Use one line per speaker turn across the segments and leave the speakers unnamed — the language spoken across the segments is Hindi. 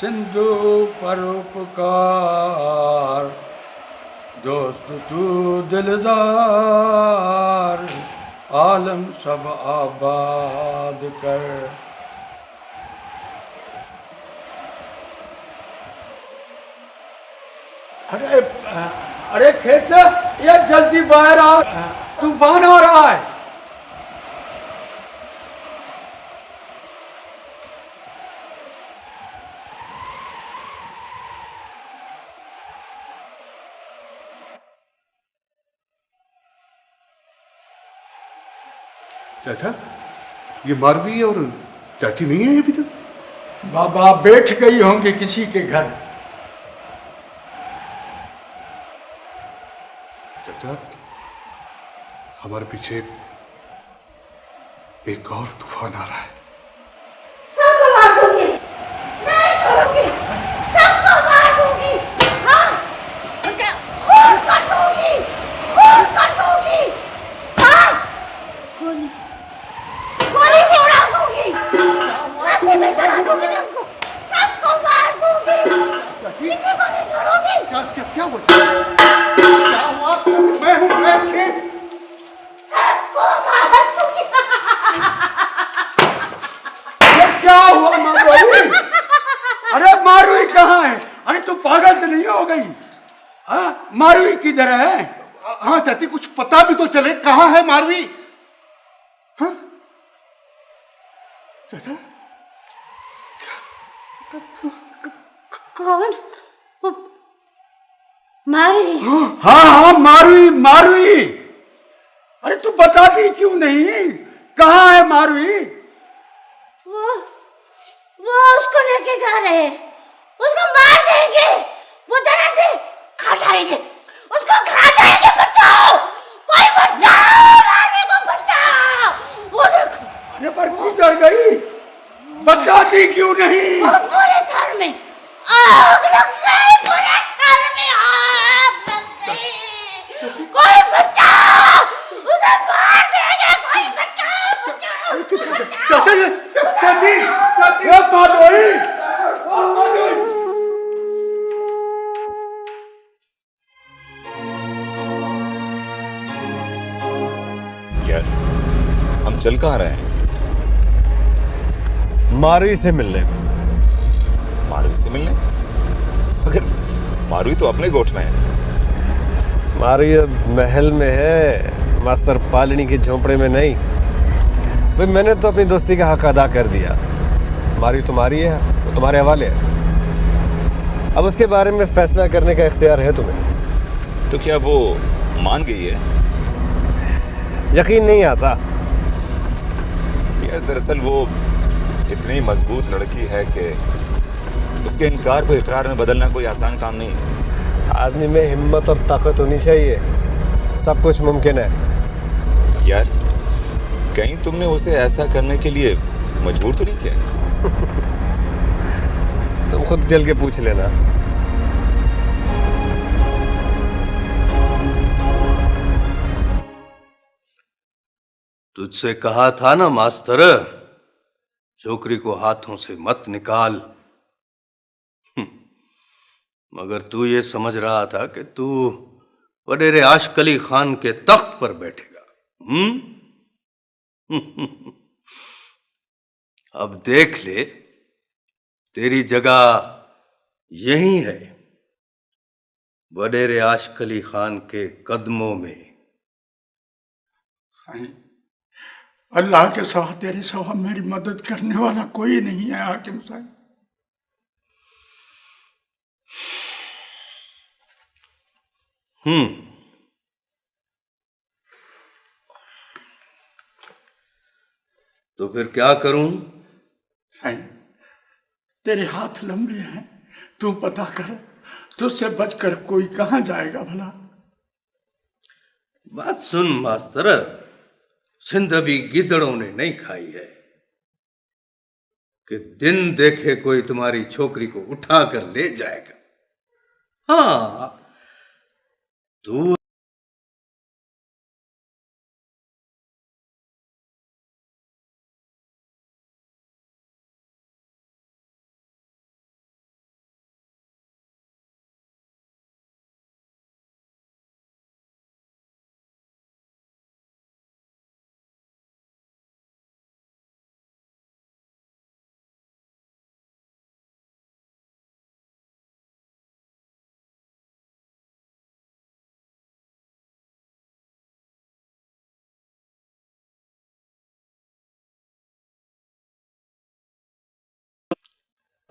सिंधु परोपकार, दोस्त तू दिलदार, आलम सब आबाद कर। अरे अरे खेत ये जल्दी बाहर आ, तूफान आ रहा है।
चाचा, ये मारवी और चाची नहीं है अभी तक?
बाबा बैठ गई होंगी किसी के घर।
चाचा, हमारे पीछे एक और तूफान आ रहा है।
सबको मार दूंगी, नहीं छोड़ूंगी, सबको मार दूंगी। हाँ, खून कर दूंगी, खून कर दूंगी। हाँ, गोली गोली से उड़ा दूंगी, रस्सी में चढ़ा दूंगी मैं उसको, सबको मार दूंगी, किसी को नहीं छोड़ूंगी।
क्या क्या क्या हुआ? क्या हुआ? मैं हूँ, मैं खेत।
सबको मार दूंगी।
ये क्या हुआ मारुई? अरे मारुई कहाँ है? अरे तू पागल तो नहीं हो गई? हाँ, मारुई किधर है?
हाँ चाची, कुछ पता भी तो चले, कहाँ है मारवी? हाँ चाचा,
कौन? मारी?
हाँ हाँ मारुई मारुई। अरे तू बताती क्यों नहीं? कहाँ है मारुई?
वो उसको लेके जा रहे हैं, उसको मार देंगे, वो दरअसल खा जाएंगे, उसको खा जाएंगे। बचाओ, कोई बचाओ, मारने को बचाओ। वो देखो।
अरे पर किधर गई? बताती क्यों नहीं?
और पूरे घर में आग लग गई, पूरे घर में आग लग गई। कोई बचाओ, उसे मार देंगे, कोई बचाओ, बचाओ,
चाचा, ये चाची, चाची।
ये मारुई, ओ मारुई।
यार, हम चल कहाँ रहे हैं?
मारुई से मिलने।
मारुई से मिलने? मगर मारुई तो अपने गोठ में है।
मारुई महल में है, मास्टर पालनी की झोंपड़े में नहीं। भाई मैंने तो अपनी दोस्ती का हक अदा कर दिया। मारुई तुम्हारी है, वो तुम्हारे हवाले है। अब उसके बारे में फैसला करने का इख्तियार है तुम्हें।
तो क्या वो मान गई है?
यकीन नहीं आता।
यार दरअसल वो इतनी मजबूत लड़की है कि उसके इनकार को इकरार में बदलना कोई आसान काम नहीं है।
आदमी में हिम्मत और ताकत होनी चाहिए, सब कुछ मुमकिन है।
यार कहीं तुमने उसे ऐसा करने के लिए मजबूर तो नहीं किया?
तुम खुद चल के पूछ लेना।
तुझसे कहा था ना मास्टर, छोकरी को हाथों से मत निकाल। मगर तू ये समझ रहा था कि तू वडेरे आशिक अली खान के तख्त पर बैठेगा। अब देख ले, तेरी जगह यही है, वडेरे आशिक अली खान के कदमों में।
अल्लाह के सिवा तेरे सिवा मेरी मदद करने वाला कोई नहीं है हाकिम साहब।
तो फिर क्या करूं?
साईं, तेरे हाथ लंबे हैं, तू पता कर, तुझसे बचकर कोई कहाँ जाएगा भला?
बात सुन मास्टर, सिंध अभी गिदड़ों ने नहीं खाई है कि दिन देखे कोई तुम्हारी छोकरी को उठा कर ले जाएगा। हाँ, तू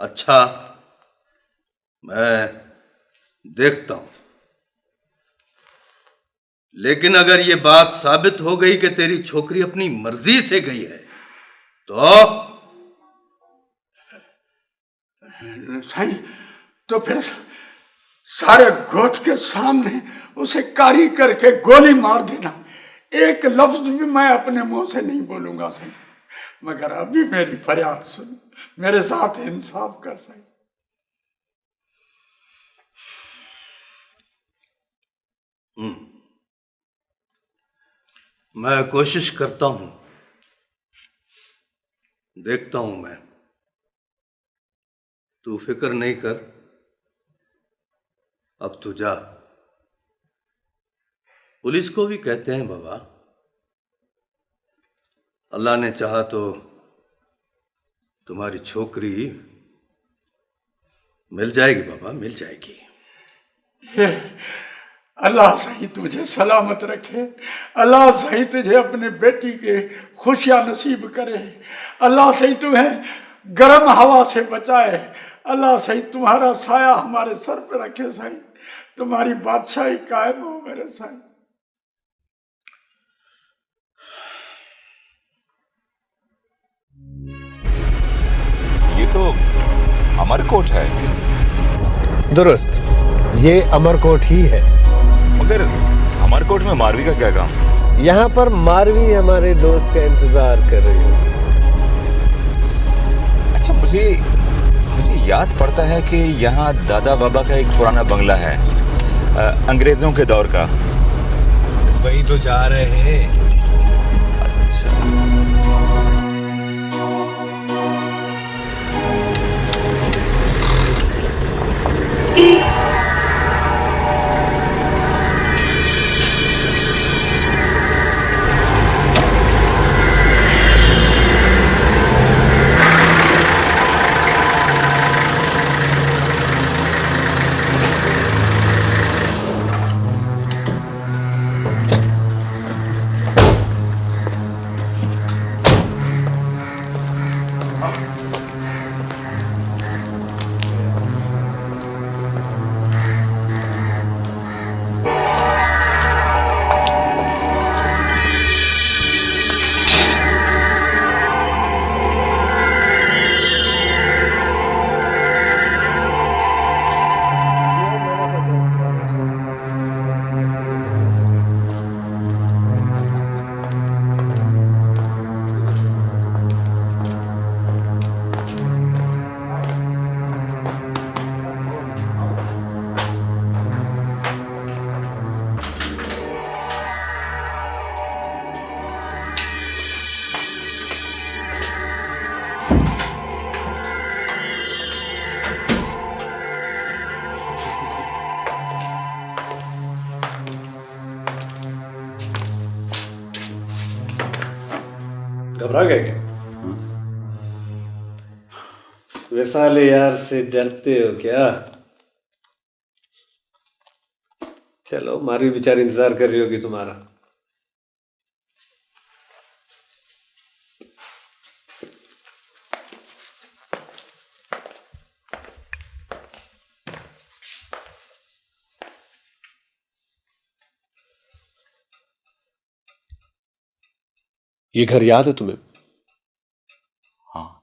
अच्छा, मैं देखता हूं। लेकिन अगर ये बात साबित हो गई कि तेरी छोकरी अपनी मर्जी से गई है तो
साईं, तो फिर सारे गोठ के सामने उसे कारी करके गोली मार देना। एक लफ्ज भी मैं अपने मुंह से नहीं बोलूंगा साईं, मगर अभी मेरी फरियाद सुन, मेरे साथ इंसाफ कर साईं।
मैं कोशिश करता हूं, देखता हूं मैं। तू फिक्र नहीं कर, अब तू जा। पुलिस को भी कहते हैं बाबा, अल्लाह ने चाहा तो तुम्हारी छोकरी मिल जाएगी बाबा, मिल जाएगी।
अल्लाह सही तुझे सलामत रखे, अल्लाह सही तुझे अपने बेटी के खुशियां नसीब करे, अल्लाह सही तुम्हें गर्म हवा से बचाए, अल्लाह सही तुम्हारा साया हमारे सर पे रखे सही, तुम्हारी बादशाही कायम हो मेरे सही।
ये तो अमरकोट है।
दुरुस्त, ये अमरकोट ही है।
मगर अमरकोट में मारवी का क्या काम?
यहाँ पर मारवी हमारे दोस्त का इंतजार कर रही है।
अच्छा, मुझे याद पड़ता है कि यहाँ दादा बाबा का एक पुराना बंगला है, अंग्रेजों के दौर का।
वही तो जा रहे हैं।
अच्छा,
घबरा गए क्या? वैसाले यार से डरते हो क्या? चलो, मारी बेचारी इंतजार कर रही होगी तुम्हारा। ये घर याद है तुम्हें?
हाँ,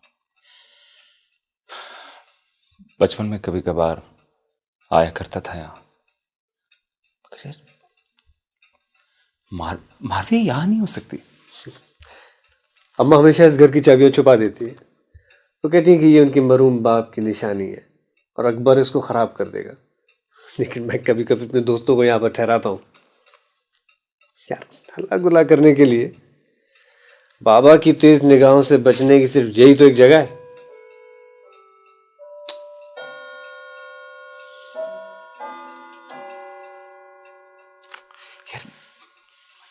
बचपन में कभी कभार आया करता था यहाँ। मारवी यहाँ नहीं हो सकती।
अम्मा हमेशा इस घर की चाबियां छुपा देती है। वो कहती है कि ये उनके मरूम बाप की निशानी है और अकबर इसको खराब कर देगा। लेकिन मैं कभी कभी अपने दोस्तों को यहाँ पर ठहराता हूँ यार, हल्ला गुल्ला करने के लिए। बाबा की तेज निगाहों से बचने की सिर्फ यही तो एक जगह है।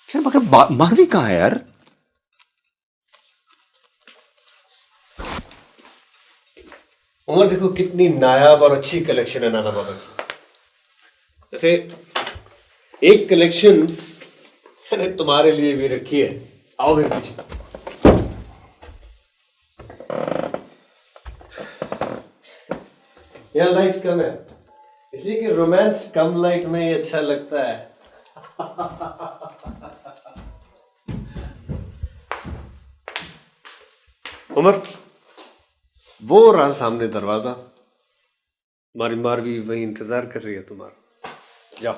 यार मगर मारवी कहाँ है यार?
उमर, देखो कितनी नायाब और अच्छी कलेक्शन है नाना बाबा की। जैसे एक कलेक्शन मैंने तुम्हारे लिए भी रखी है। आओ मेरे पीछे। यहाँ लाइट कम है, इसलिए कि रोमांस कम लाइट में ही अच्छा लगता है। उमर, वो रहा सामने दरवाजा, हमारी मारवी वही इंतजार कर रही है तुम्हारा। जाओ।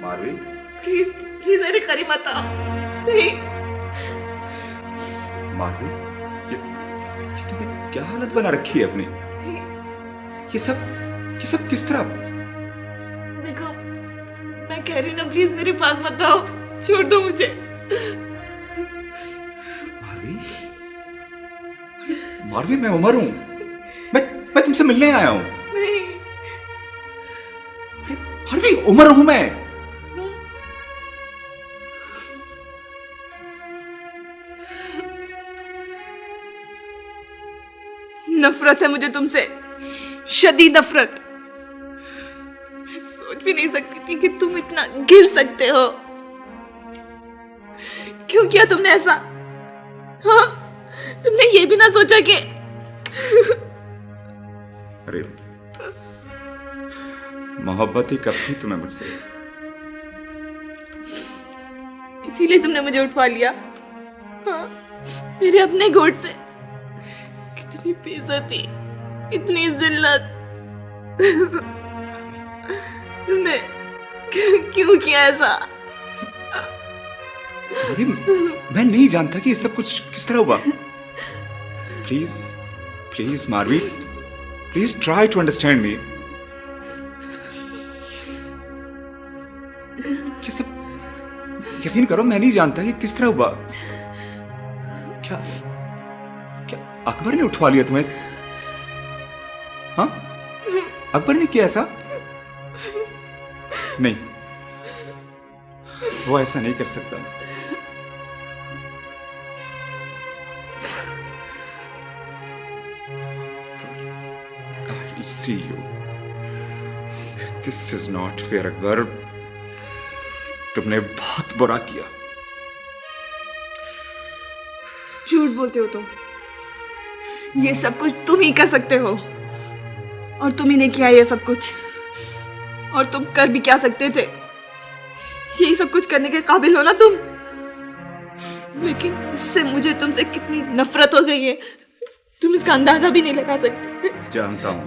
मारवी,
प्लीज प्लीज मेरे करीब मत आओ। नहीं
मारवी, ये तुमने क्या हालत बना रखी है अपनी? ये सब किस तरह?
देखो, मैं कह रही हूँ ना, प्लीज मेरे पास मत आओ, छोड़ दो मुझे।
मारवी, मारवी, मैं उमर हूं। मैं तुमसे मिलने आया हूं।
नहीं
मारवी, उमर हूं मैं।
नफरत है मुझे तुमसे, शदीद नफरत। मैं सोच भी नहीं सकती थी कि तुम इतना गिर सकते हो। क्यों किया तुमने ऐसा? हाँ, तुमने ये भी ना सोचा कि
अरे, मोहब्बत ही कब थी तुम्हें मुझसे?
इसीलिए तुमने मुझे उठवा लिया। हाँ, मेरे अपने गोद से। कितनी बेइज्जती, इतनी जिल्लत। तुमने क्यों किया ऐसा?
अरे, मैं नहीं जानता कि ये सब कुछ किस तरह हुआ। Please please Marvi, please try to understand me. ये सब यकीन करो, मैं नहीं जानता कि किस तरह हुआ। क्या अकबर ने उठवा लिया तुम्हें? हाँ, अकबर ने किया ऐसा? नहीं, वो ऐसा नहीं कर सकता। I see you. This is not fair, Akbar. तुमने बहुत बुरा किया।
झूठ बोलते हो तुम। ये सब कुछ तुम ही कर सकते हो, और तुम ही ने किया ये सब कुछ। और तुम कर भी क्या सकते थे? यही सब कुछ करने के काबिल हो ना तुम। लेकिन इससे मुझे तुमसे कितनी नफरत हो गई है, तुम इसका अंदाजा भी नहीं लगा सकते।
जानता हूं,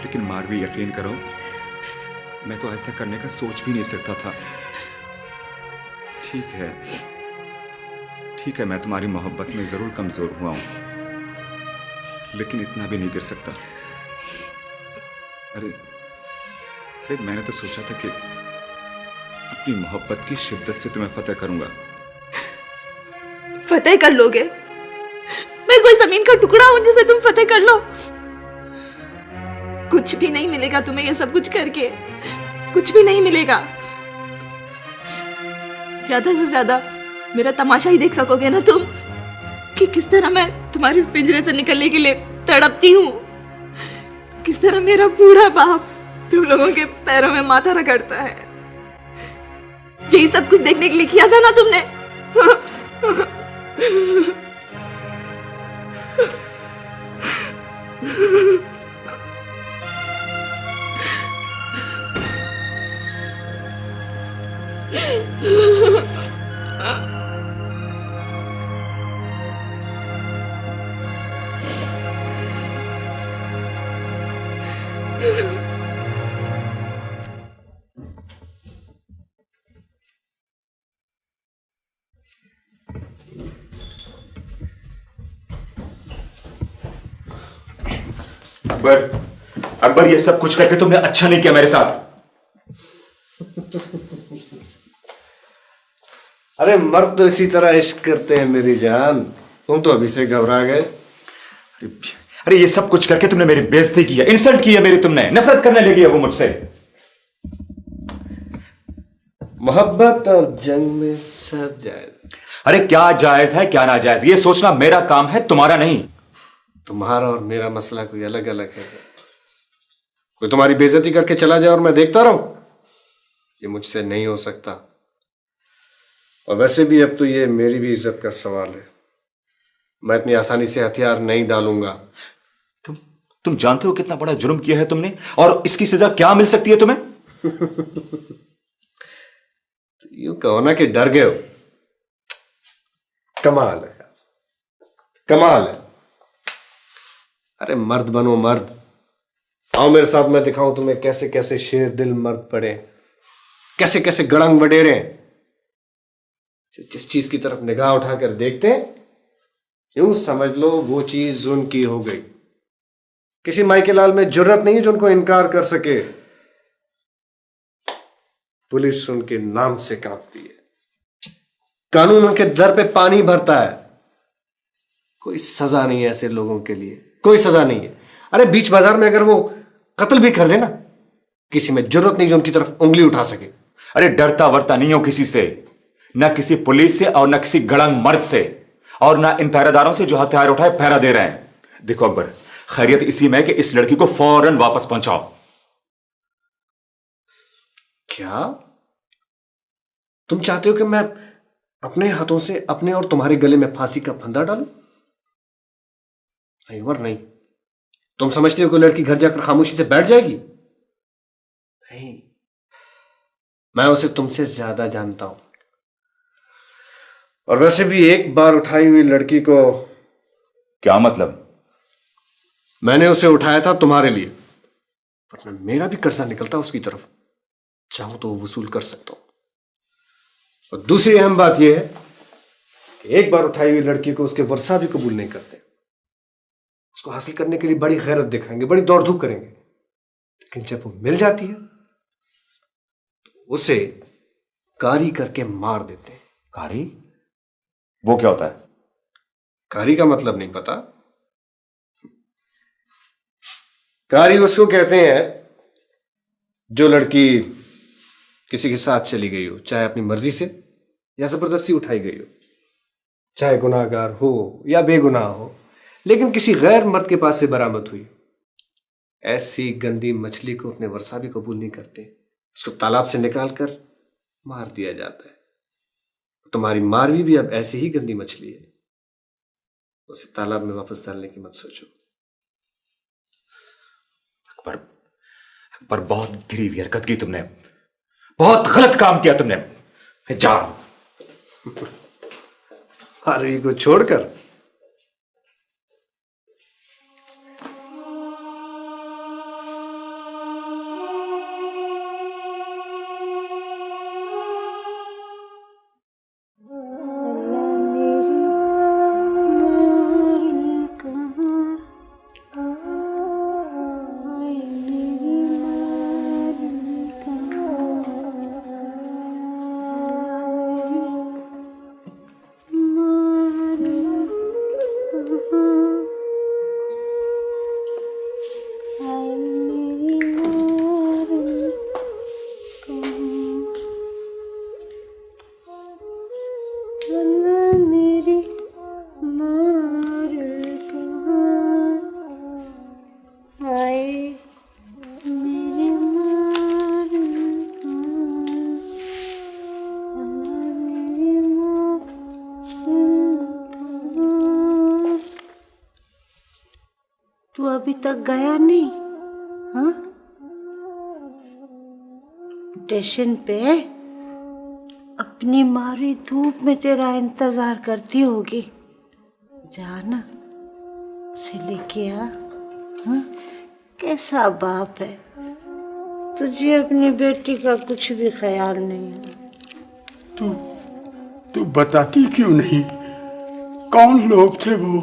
लेकिन मारवी, यकीन करो, मैं तो ऐसा करने का सोच भी नहीं सकता था। ठीक है, मैं तुम्हारी मोहब्बत में जरूर कमजोर हुआ हूं, लेकिन इतना भी नहीं गिर सकता। अरे, मैंने तो सोचा था कि अपनी मोहब्बत की शिद्दत से तुम्हें फतेह करूंगा।
फतेह कर लोगे? मैं कोई जमीन का टुकड़ा हूं जिसे तुम फतेह कर लो? कुछ भी नहीं मिलेगा तुम्हें ये सब कुछ करके, कुछ भी नहीं मिलेगा। ज्यादा से ज्यादा मेरा तमाशा ही देख सकोगे ना तुम, कि किस तरह मैं तुम्हारे इस पिंजरे से निकलने के लिए तड़पती हूँ, किस तरह मेरा बूढ़ा बाप तुम लोगों के पैरों में माथा रगड़ता है। यही सब कुछ देखने के लिए किया था ना तुमने?
अकबर, ये सब कुछ करके तुमने अच्छा नहीं किया मेरे साथ।
अरे मर्द तो इसी तरह इश्क करते हैं मेरी जान, तुम तो अभी से घबरा गए।
अरे ये सब कुछ करके तुमने मेरी बेइज्जती की है, इंसल्ट की है मेरी, तुमने नफरत करने लगी है वो मुझसे।
मोहब्बत और जंग में सब जायज।
अरे क्या जायज है क्या नाजायज, ये सोचना मेरा काम है, तुम्हारा नहीं।
तुम्हारा और मेरा मसला कोई अलग अलग है। कोई तुम्हारी बेइज्जती करके चला जाए और मैं देखता रहूं, ये मुझसे नहीं हो सकता। और वैसे भी अब तो ये मेरी भी इज्जत का सवाल है, मैं इतनी आसानी से हथियार नहीं डालूंगा।
तुम जानते हो कितना बड़ा जुर्म किया है तुमने, और इसकी सजा क्या मिल सकती है तुम्हें?
यूं कहो ना कि डर गए हो। कमाल है, कमाल है। अरे मर्द बनो मर्द, आओ मेरे साथ, मैं दिखाऊं तुम्हें कैसे कैसे शेर दिल मर्द पड़े, कैसे कैसे गड़ंग बडेरे। जिस चीज की तरफ निगाह उठाकर देखते हैं, यूं समझ लो वो चीज उनकी हो गई। किसी माई के लाल में जुर्रत नहीं है जो उनको इनकार कर सके। पुलिस उनके नाम से कांपती है, कानून उनके दर पे पानी भरता है। कोई सजा नहीं है ऐसे लोगों के लिए, कोई सजा नहीं है। अरे बीच बाजार में अगर वो कत्ल भी कर देना, किसी में जरूरत नहीं जो उनकी तरफ उंगली उठा सके।
अरे डरता वरता नहीं हो किसी से, ना किसी पुलिस से और ना किसी गड़ंग मर्द से, और ना इन पहरेदारों से जो हथियार उठाए पहरा दे रहे हैं। देखो अकबर, खैरियत इसी में है कि इस लड़की को फौरन वापस पहुंचाओ।
क्या तुम चाहते हो कि मैं अपने हाथों से अपने और तुम्हारे गले में फांसी का फंदा डालूं? नहीं और नहीं। तुम समझते हो कि लड़की घर जाकर खामोशी से बैठ जाएगी? नहीं, मैं उसे तुमसे ज्यादा जानता हूं। और वैसे भी एक बार उठाई हुई लड़की को।
क्या मतलब?
मैंने उसे उठाया था तुम्हारे लिए, वरना मेरा भी कर्जा निकलता उसकी तरफ, चाहूं तो वसूल कर सकता हूं। और दूसरी अहम बात यह है कि एक बार उठाई हुई लड़की को उसके वर्षा भी कबूल नहीं करते। उसको हासिल करने के लिए बड़ी गैरत दिखाएंगे, बड़ी दौड़ धूप करेंगे, लेकिन जब वो मिल जाती है तो उसे कारी करके मार देते हैं।
कारी? वो क्या होता है?
कारी का मतलब नहीं पता? कारी उसको कहते हैं जो लड़की किसी के साथ चली गई हो, चाहे अपनी मर्जी से या जबरदस्ती उठाई गई हो, चाहे गुनाहगार हो या बेगुनाह हो, लेकिन किसी गैर मर्द के पास से बरामद हुई। ऐसी गंदी मछली को अपने वर्षा भी कबूल नहीं करते, उसको तालाब से निकालकर मार दिया जाता है। तुम्हारी मारवी भी अब ऐसी ही गंदी मछली है, उसे तालाब में वापस डालने की मत सोचो।
पर बहुत गिरी हुई हरकत की तुमने, बहुत गलत काम किया तुमने। जा
आरवी को छोड़कर।
तू अभी तक गया नहीं? हाँ, स्टेशन पे अपनी मारी धूप में तेरा इंतजार करती होगी। जाना, उसे लेके आ। हाँ, कैसा बाप है, तुझे अपनी बेटी का कुछ भी ख्याल नहीं है।
तू बताती क्यों नहीं? कौन लोग थे वो?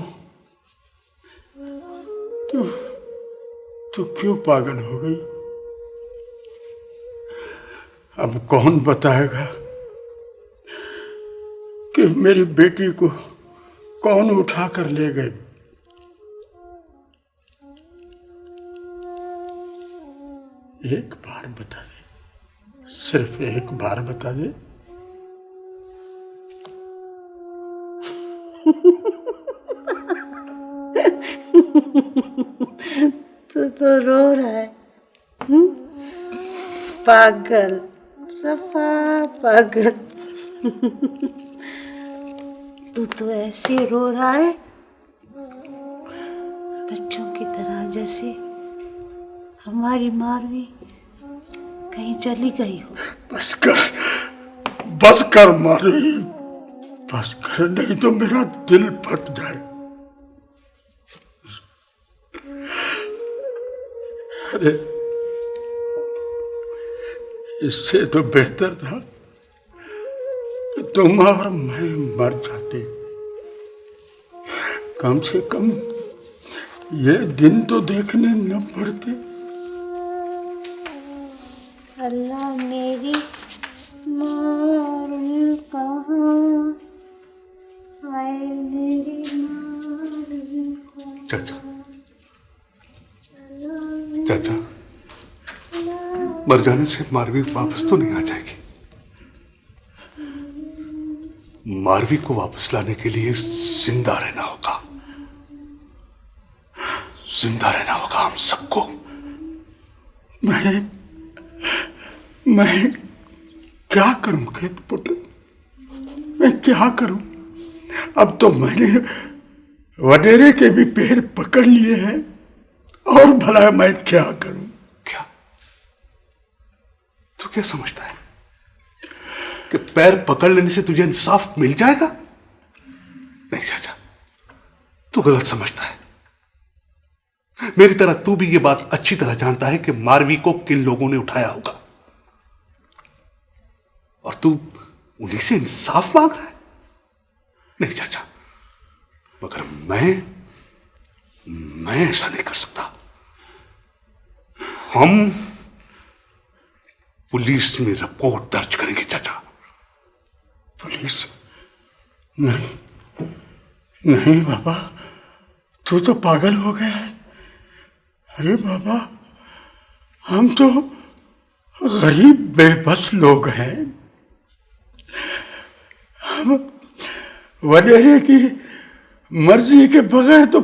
तू क्यों पागल हो गई? अब कौन बताएगा? कि मेरी बेटी को कौन उठा कर ले गए। एक बार बता दे, सिर्फ एक बार बता दे।
तू तो रो रहा है। पागल, सफा पागल। तू तो ऐसे रो रहा है बच्चों की तरह, जैसे हमारी मारवी कहीं चली गई हो।
बस कर मारी, बस कर, नहीं तो मेरा दिल फट जाए। अरे इससे तो बेहतर था कि तुम और मैं मर जाते। कम से कम ये दिन तो देखने न पड़ते।
अल्लाह मेरी मारवी कहाँ, हाय मेरी मारवी कहाँ।
चाचा, चाचा, मर जाने से मारवी वापस तो नहीं आ जाएगी। मारवी को वापस लाने के लिए जिंदा रहना होगा, जिंदा रहना होगा हम सबको।
मैं क्या करूं खेत पुत्र, मैं क्या करूं? अब तो मैंने वडेरे के भी पैर पकड़ लिए हैं, और भला मैं क्या करूं?
क्या तू क्या समझता है कि पैर पकड़ लेने से तुझे इंसाफ मिल जाएगा? नहीं चाचा, तू गलत समझता है। मेरी तरह तू भी ये बात अच्छी तरह जानता है कि मारवी को किन लोगों ने उठाया होगा, और तू उन्हीं से इंसाफ मांग रहा है। नहीं चाचा, मगर मैं ऐसा नहीं कर सकता। हम पुलिस में रिपोर्ट दर्ज करेंगे चाचा।
पुलिस? नहीं नहीं बाबा, तू तो पागल हो गया है। अरे बाबा, हम तो गरीब बेबस लोग हैं। हम वडेरे की मर्जी के बगैर तो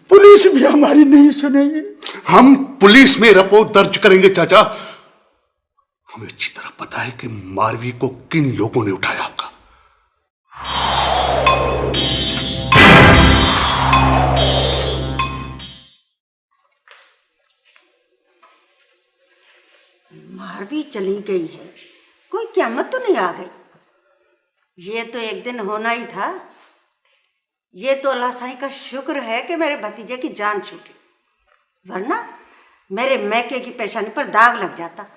पुलिस भी हमारी नहीं सुनेगी।
हम पुलिस में रिपोर्ट दर्ज करेंगे चाचा। हमें अच्छी तरह पता है कि मारवी को किन लोगों ने उठाया होगा।
मारवी चली गई है, कोई क़यामत तो नहीं आ गई। ये तो एक दिन होना ही था। ये तो अल्लाह साईं का शुक्र है कि मेरे भतीजे की जान छूटी, वरना मेरे मैके की पेशानी पर दाग लग जाता।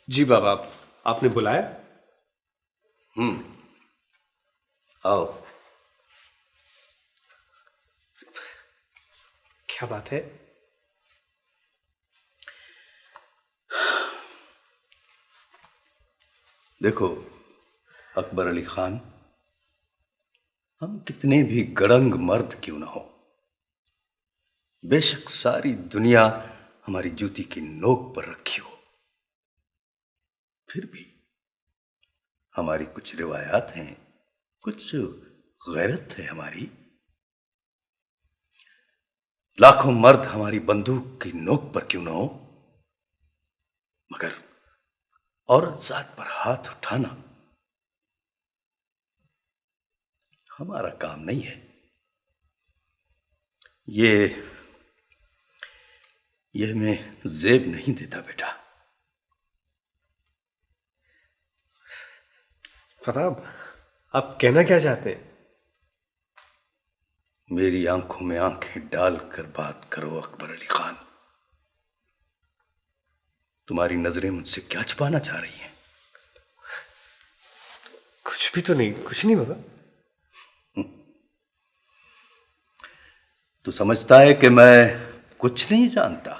जी बाबा, आपने बुलाया?
आओ।
क्या बात है?
देखो अकबर अली खान, हम कितने भी गड़ंग मर्द क्यों ना हो, बेशक सारी दुनिया हमारी जूती की नोक पर रखी हो, फिर भी हमारी कुछ रिवायात हैं, कुछ गैरत है हमारी। लाखों मर्द हमारी बंदूक की नोक पर क्यों ना हो, मगर औरत जात पर हाथ उठाना हमारा काम नहीं है। ये मैं जेब नहीं देता बेटा।
पापा, आप कहना क्या चाहते हैं?
मेरी आंखों में आंखें डालकर बात करो अकबर अली खान। तुम्हारी नजरें मुझसे क्या छुपाना चाह रही हैं?
कुछ भी तो नहीं, कुछ नहीं बाबा।
तू समझता है कि मैं कुछ नहीं जानता,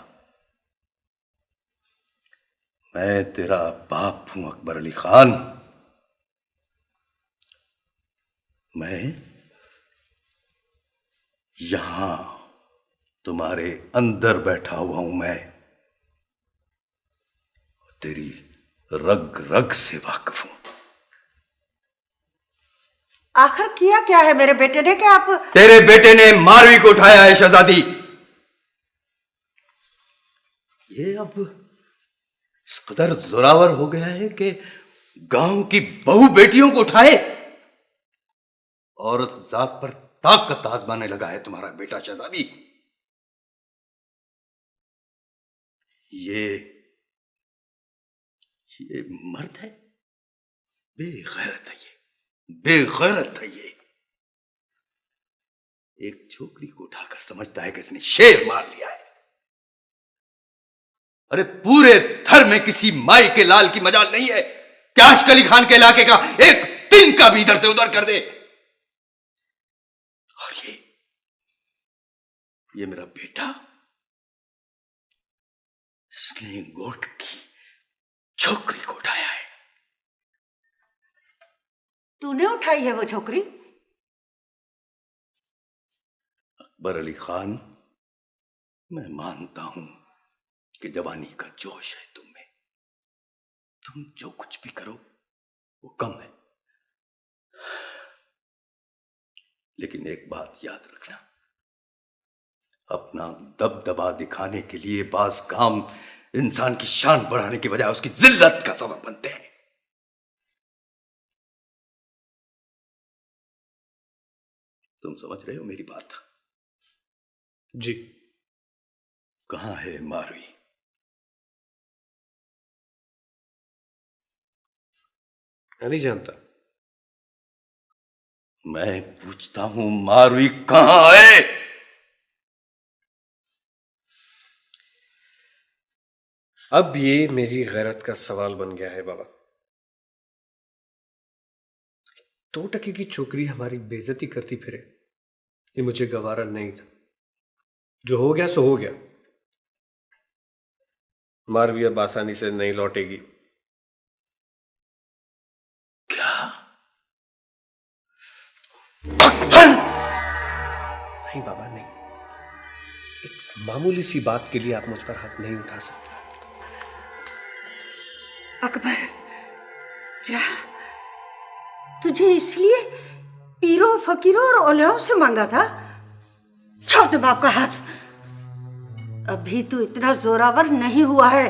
मैं तेरा बाप हूं अकबर अली खान। मैं यहां तुम्हारे अंदर बैठा हुआ हूं। मैं तेरी रग रग से वाकिफ हूं।
आखिर किया क्या है मेरे बेटे ने कि आप?
तेरे बेटे ने मारवी को उठाया है शहजादी। ये अब इस कदर जोरावर हो गया है कि गांव की बहू बेटियों को उठाए। औरत जात पर ताकत आजमाने लगा है तुम्हारा बेटा शहजादी। ये मर्द है, बेगैरत है। ये बेगैरत है। ये एक छोकरी को उठाकर समझता है कि इसने शेर मार लिया है। अरे पूरे थर में किसी माई के लाल की मजाल नहीं है कि आशिक अली खान के इलाके का एक तीन का भी इधर से उधर कर दे। और ये मेरा बेटा, इसने गोट की छोकरी को उठाया है।
तूने उठाई है वो छोकरी?
अकबर अली खान, मैं मानता हूं कि जवानी का जोश है तुम में। तुम जो कुछ भी करो वो कम है। लेकिन एक बात याद रखना, अपना दबदबा दिखाने के लिए बाज काम इंसान की शान बढ़ाने के बजाय उसकी जिल्लत का सबब बनते हैं। तुम समझ रहे हो मेरी बात?
जी।
कहां है मारवी?
मैं नहीं जानता।
मैं पूछता हूं मारवी कहां है?
अब ये मेरी गैरत का सवाल बन गया है बाबा। 2 टके की छोकरी हमारी बेइज्जती करती फिरे, ये मुझे गवारा नहीं था। जो हो गया सो हो गया। मारवी अब आसानी से नहीं लौटेगी।
क्या? अकबर!
नहीं बाबा, नहीं। एक मामूली सी बात के लिए आप मुझ पर हाथ नहीं उठा सकते।
अकबर, क्या तुझे इसलिए पीरों फकीरों और औलियाओं से मांगा था? छोड़ दे बाप का हाथ। अभी तू इतना जोरावर नहीं हुआ है।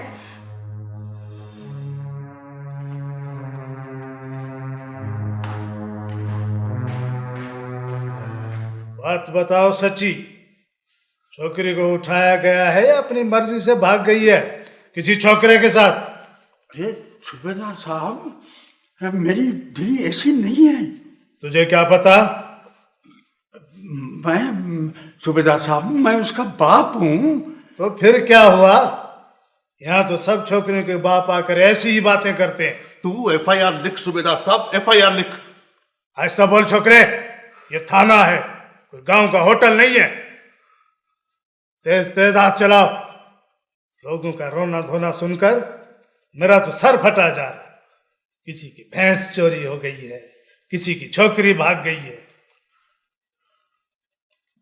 बात बताओ सच्ची, छोकरी को उठाया गया है या अपनी मर्जी से भाग गई है किसी छोकरे के साथ?
अरे सूबेदार साहब, मेरी धी ऐसी नहीं है।
तुझे क्या पता?
मैं सूबेदार साहब, मैं उसका बाप हूँ।
तो फिर क्या हुआ? यहाँ तो सब छोकरियों के बाप आकर ऐसी ही बातें करते हैं।
तू FIR लिख सूबेदार साहब, FIR लिख।
ऐसा बोल छोकरे, ये थाना है, कोई गांव का होटल नहीं है। तेज तेज हाथ चलाओ। लोगों का रोना धोना सुनकर मेरा तो सर फटा जा रहा है। किसी की भैंस चोरी हो गई है, किसी की छोकरी भाग गई है।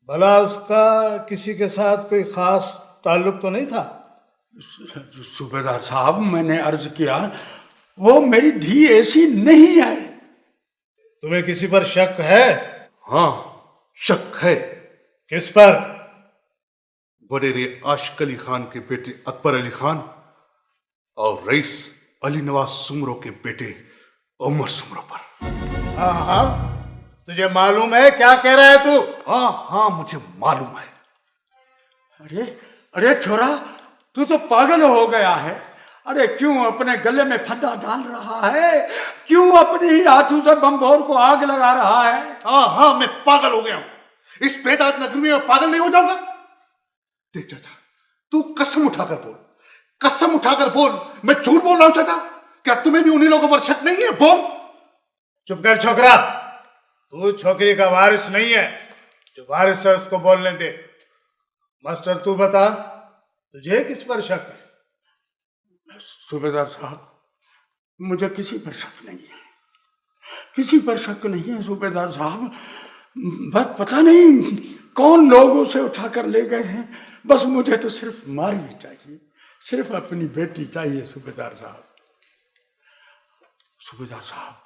भला उसका किसी के साथ कोई खास ताल्लुक तो नहीं था?
सूबेदार साहब, मैंने अर्ज किया, वो मेरी धी ऐसी नहीं है।
तुम्हें किसी पर शक है?
हाँ, शक है।
किस पर?
वडेरे आशिक अली खान के बेटे अकबर अली खान और रईस अली नवाज सुमरो के बेटे उमर सुमरो पर।
हाँ हाँ, तुझे मालूम है क्या कह रहा है तू?
हाँ हाँ, मुझे मालूम है।
अरे अरे छोरा, तू तो पागल हो गया है। अरे क्यों अपने गले में फंदा डाल रहा है? क्यों अपने ही हाथों से बमभोर को आग लगा रहा है?
हाँ हाँ, मैं पागल हो गया हूं। इस बेदारत नगरी में मैं पागल नहीं हो जाऊंगा? देख चाचा, तू कसम उठाकर बोल, कसम उठाकर बोल, मैं झूठ बोल रहा हूं चाचा? क्या तुम्हें भी उन्हीं लोगों पर शक नहीं है? बोल।
चुप कर छोकरा, तू छोकरी का वारिस नहीं है। जो वारिस है उसको बोलने दे। मास्टर तू बता, तुझे किस पर शक है?
सूबेदार साहब, मुझे किसी पर शक नहीं है, किसी पर शक नहीं है सूबेदार साहब। बस पता नहीं कौन लोग उसे उठाकर ले गए हैं। बस मुझे तो सिर्फ मारवी चाहिए, सिर्फ अपनी बेटी चाहिए सूबेदार साहब। सूबेदार साहब,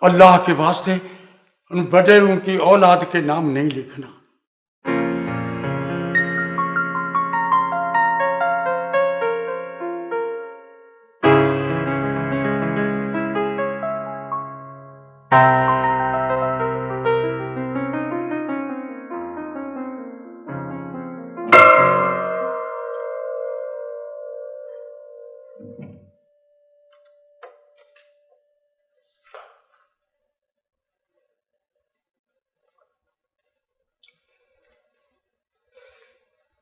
अल्लाह के वास्ते उन बडेरों की औलाद के नाम नहीं लिखना।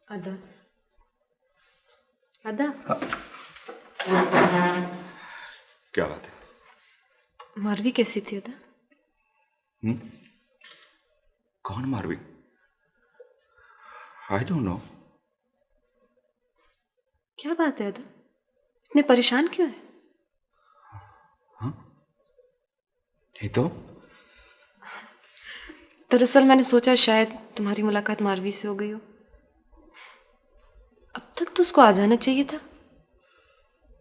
अदा, अदा,
क्या बात है?
मारवी कैसी थी अदा?
कौन मारवी? I don't know.
क्या बात है अदा, इतने परेशान क्यों है?
हाँ, नहीं तो
दरअसल मैंने सोचा शायद तुम्हारी मुलाकात मारवी से हो गई हो। अब तक तो उसको आ जाना चाहिए था,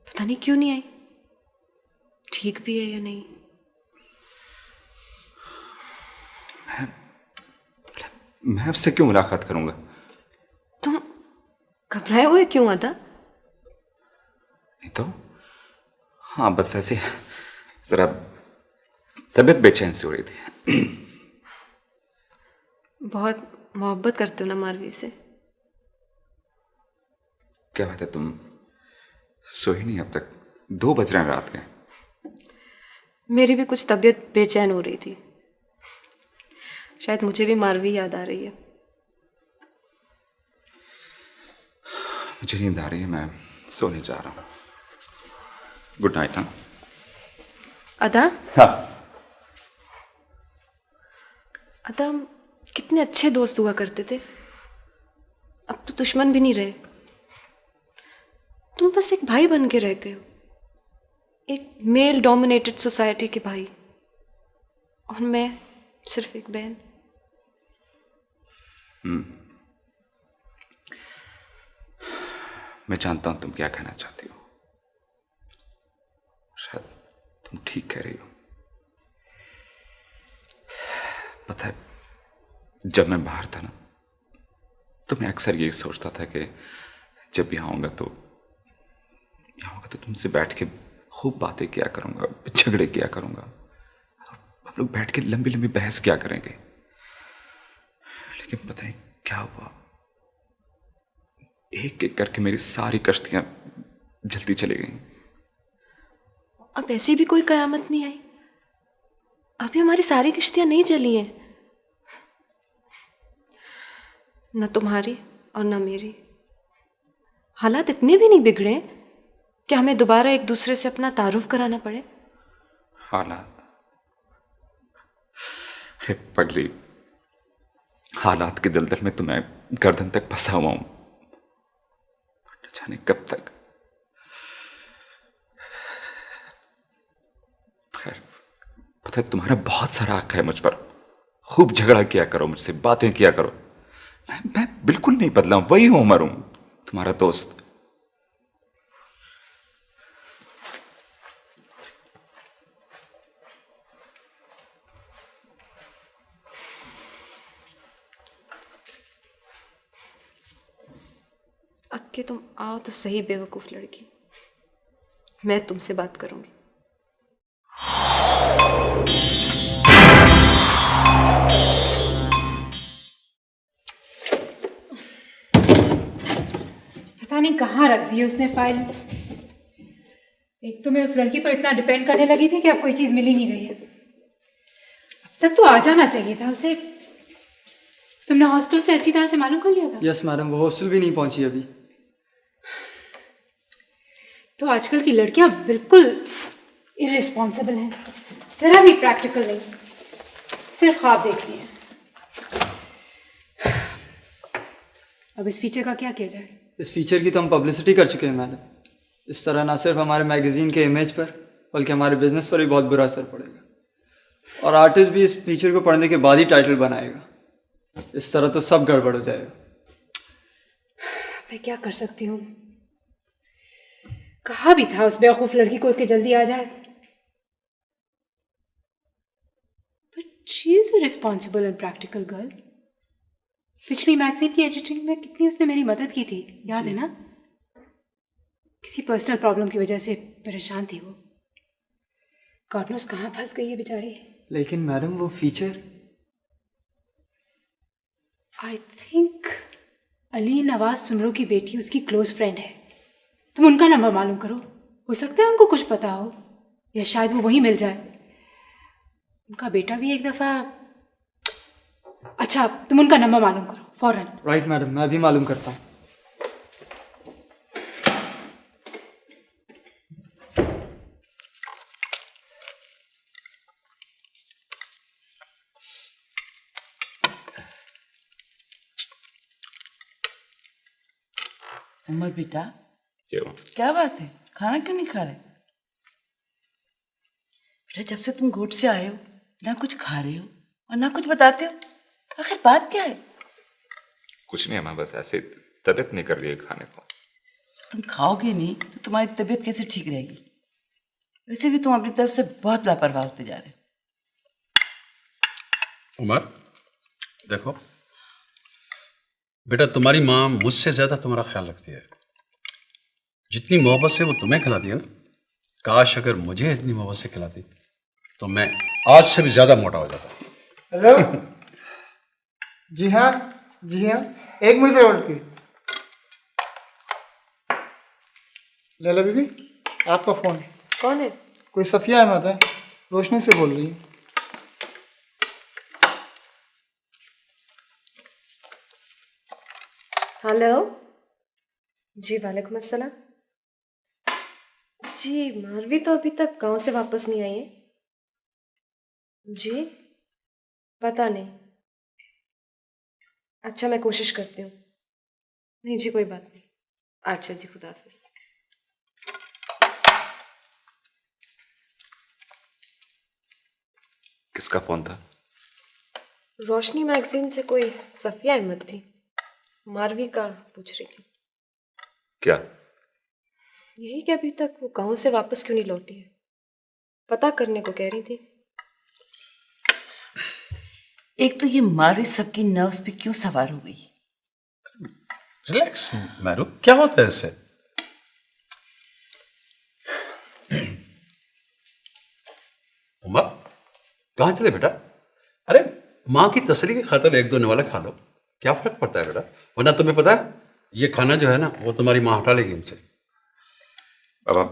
पता नहीं क्यों नहीं आई। ठीक भी है या नहीं?
मैं उससे क्यों मुलाकात करूंगा?
तुम घबराए हुए क्यों अदा?
नहीं तो हाँ, बस ऐसे जरा तबीयत बेचैन सी हो रही थी।
बहुत मोहब्बत करते हो ना मारवी से?
क्या बात है, तुम सोई नहीं अब तक? 2 बज रहे हैं रात के।
मेरी भी कुछ तबीयत बेचैन हो रही थी, शायद मुझे भी मारवी याद आ रही है।
मुझे नींद आ रही है, मैं सोने जा रहा हूँ। Good night. हाँ
अदा,
हाँ।
अदा, हम कितने अच्छे दोस्त हुआ करते थे, अब तो दुश्मन भी नहीं रहे। तुम बस एक भाई बन के रह गए हो, एक मेल डोमिनेटेड सोसाइटी के भाई, और मैं सिर्फ एक बहन।
मैं जानता हूं तुम क्या कहना चाहती हो, शायद तुम ठीक कह रही हो। पता है, जब मैं बाहर था ना, तो मैं अक्सर यही सोचता था कि जब यहाँ आऊंगा तो तुमसे बैठ के खूब बातें किया करूंगा, झगड़े किया करूंगा, हम लोग बैठ के लंबी लंबी बहस किया करेंगे। लेकिन पता है क्या हुआ? एक एक करके मेरी सारी कश्तियां जलती चली गईं।
अब ऐसी भी कोई कयामत नहीं आई, अभी हमारी सारी किश्तियां नहीं जली हैं, न तुम्हारी और न मेरी। हालात इतने भी नहीं बिगड़े कि हमें दोबारा एक दूसरे से अपना तारुफ कराना पड़े।
हालात? अरे पगली, हालात के दलदल में तो मैं गर्दन तक फंसा हुआ हूं, न जाने कब तक। खैर, पता है तुम्हारा बहुत सारा हक है मुझ पर, खूब झगड़ा किया करो मुझसे, बातें किया करो। मैं बिल्कुल नहीं बदला हूं, वही हूं, उमर हूं, तुम्हारा दोस्त।
अब के तुम आओ तो सही बेवकूफ लड़की, मैं तुमसे बात करूंगी।
पता नहीं कहाँ रख दी उसने फाइल। एक तो मैं उस लड़की पर इतना डिपेंड करने लगी थी कि अब कोई चीज मिल ही नहीं रही है। अब तक तो आ जाना चाहिए था उसे। तुमने हॉस्टल से अच्छी तरह से मालूम कर लिया था?
यस मैडम, वो हॉस्टल भी नहीं पहुंची अभी।
तो आजकल की लड़कियां बिल्कुल इररिस्पॉन्सिबल हैं, जरा भी प्रैक्टिकल नहीं, सिर्फ ख्वाब देखती हैं। अब इस फीचर का क्या किया जाए?
इस फीचर की तो हम पब्लिसिटी कर चुके हैं मैडम, इस तरह ना सिर्फ हमारे मैगजीन के इमेज पर बल्कि हमारे बिजनेस पर भी बहुत बुरा असर पड़ेगा। और आर्टिस्ट भी इस फीचर को पढ़ने के बाद ही टाइटल बनाएगा। इस तरह तो सब गड़बड़ हो जाएगा।
मैं क्या कर सकती हूँ? कहा भी था उस बेवकूफ लड़की को कि जल्दी आ जाए। But she is a responsible and practical girl. पिछली मैगजीन की एडिटिंग में कितनी उसने मेरी मदद की थी, याद है ना? किसी पर्सनल प्रॉब्लम की वजह से परेशान थी वो। गॉड नोस कहाँ फंस गई है बेचारी।
लेकिन मैडम वो feature,
I think Ali Nawaz Soomro की बेटी उसकी क्लोज फ्रेंड है। तुम उनका नंबर मालूम करो, हो सकता है उनको कुछ पता हो, या शायद वो वहीं मिल जाए। उनका बेटा भी एक दफ़ा। अच्छा, तुम उनका नंबर मालूम करो फौरन।
राइट मैडम, मैं भी मालूम करता हूँ।
उमर बेटा, क्या बात है, खाना क्यों नहीं खा रहे? बेटा, जब से तुम गोट से आए हो ना कुछ खा रहे हो और ना कुछ बताते हो। आखिर बात क्या है?
कुछ नहीं अम्मा, बस ऐसे तबीयत नहीं कर रही है खाने को।
तुम खाओगे नहीं तो तुम्हारी तबीयत कैसे ठीक रहेगी? वैसे भी तुम अपनी तरफ से बहुत लापरवाह होते जा रहे हो।
उमर देखो बेटा, तुम्हारी माँ मुझसे ज्यादा तुम्हारा ख्याल रखती है। जितनी मोहब्बत से वो तुम्हें खिलाती है ना, काश अगर मुझे इतनी मोहब्बत से खिलाती तो मैं आज से भी ज्यादा मोटा हो जाता।
हेलो। जी हाँ, एक मिनट से होल्ड की। लैला बीबी, आपका फोन।
कौन है?
कोई सफिया अहमद है, रोशनी से बोल रही है।
हेलो जी, वालेकुम अस्सलाम। जी, मारवी तो अभी तक गांव से वापस नहीं आई है। जी, पता नहीं। अच्छा, मैं कोशिश करती हूँ। नहीं जी, कोई बात नहीं। अच्छा जी, खुदा हाफिज।
किसका फोन था?
रोशनी मैगजीन से कोई सफिया अहमद थी, मारवी का पूछ रही थी।
क्या?
यही कि अभी तक वो गांव से वापस क्यों नहीं लौटी है, पता करने को कह रही थी।
एक तो ये मारवी सबकी नर्व्स पे क्यों सवार हो गई?
रिलैक्स मैरू, क्या होता है इससे? उमर कहाँ चले बेटा? अरे माँ की तसल्ली की खातिर एक दो निवाला खा लो, क्या फर्क पड़ता है बेटा? वरना तुम्हें पता है ये खाना जो है ना वो तुम्हारी माँ हटा लेगी हमसे।
बाबा,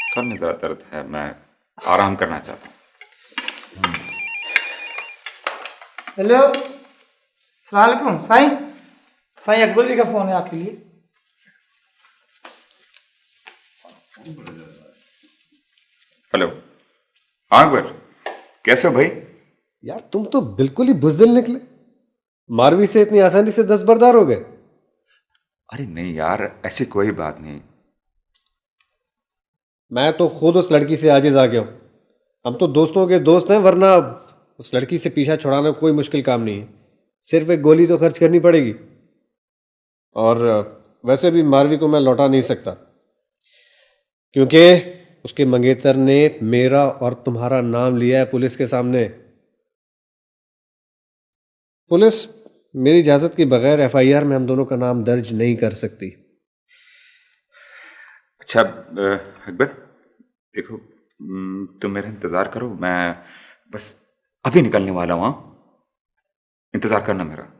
सर में जरा दर्द है, मैं आराम करना चाहता हूँ।
हेलो, अस्सलाम वालेकुम। साईं अकबर जी का फोन है आपके लिए।
हेलो, हाँ अकबर, कैसे हो भाई?
यार तुम तो बिल्कुल ही बुजदिल निकले। मारवी से इतनी आसानी से दस्तबरदार हो गए?
अरे नहीं यार, ऐसी कोई बात नहीं।
मैं तो खुद उस लड़की से आजिज आ गया हूं। हम तो दोस्तों के दोस्त हैं, वरना उस लड़की से पीछा छुड़ाना कोई मुश्किल काम नहीं है। सिर्फ एक गोली तो खर्च करनी पड़ेगी। और वैसे भी मारवी को मैं लौटा नहीं सकता, क्योंकि उसके मंगेतर ने मेरा और तुम्हारा नाम लिया है पुलिस के सामने। पुलिस मेरी इजाजत के बगैर एफआईआर में हम दोनों का नाम दर्ज नहीं कर सकती।
अच्छा अकबर, देखो तुम मेरा इंतजार करो, मैं बस अभी निकलने वाला हूँ। इंतजार करना मेरा।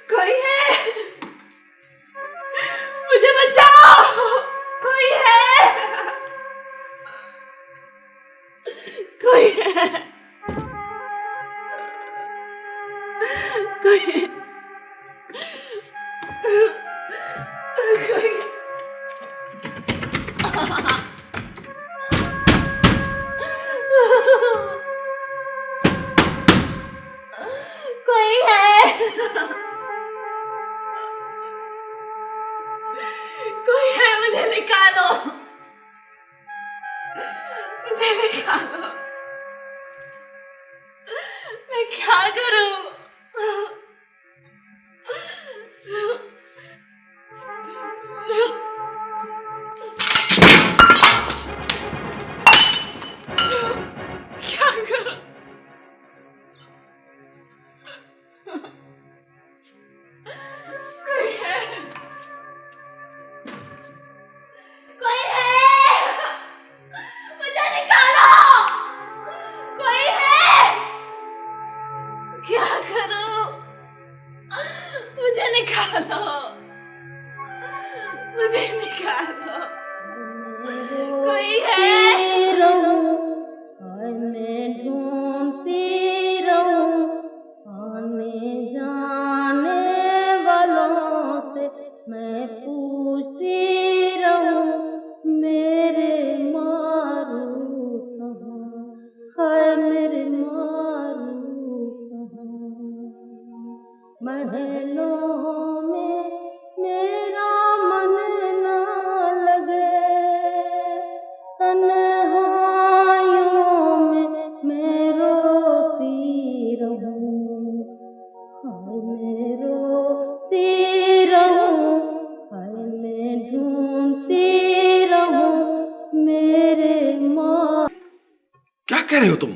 कोई है, मुझे बचाओ, कोई है। गई है। हाय मैं ढूंढती रहूं आने जाने वालों से, मैं पूछती रहूं मेरे मारू कहाँ, हाय मेरे मारू कहाँ। महलों में मेरा मन ना लगे, तन्हाइयों में मैं रोती रहूं, हाय मैं रोती रहूं, हाय मैं ढूंढती रहूं मेरे माँ।
क्या कह रहे हो तुम?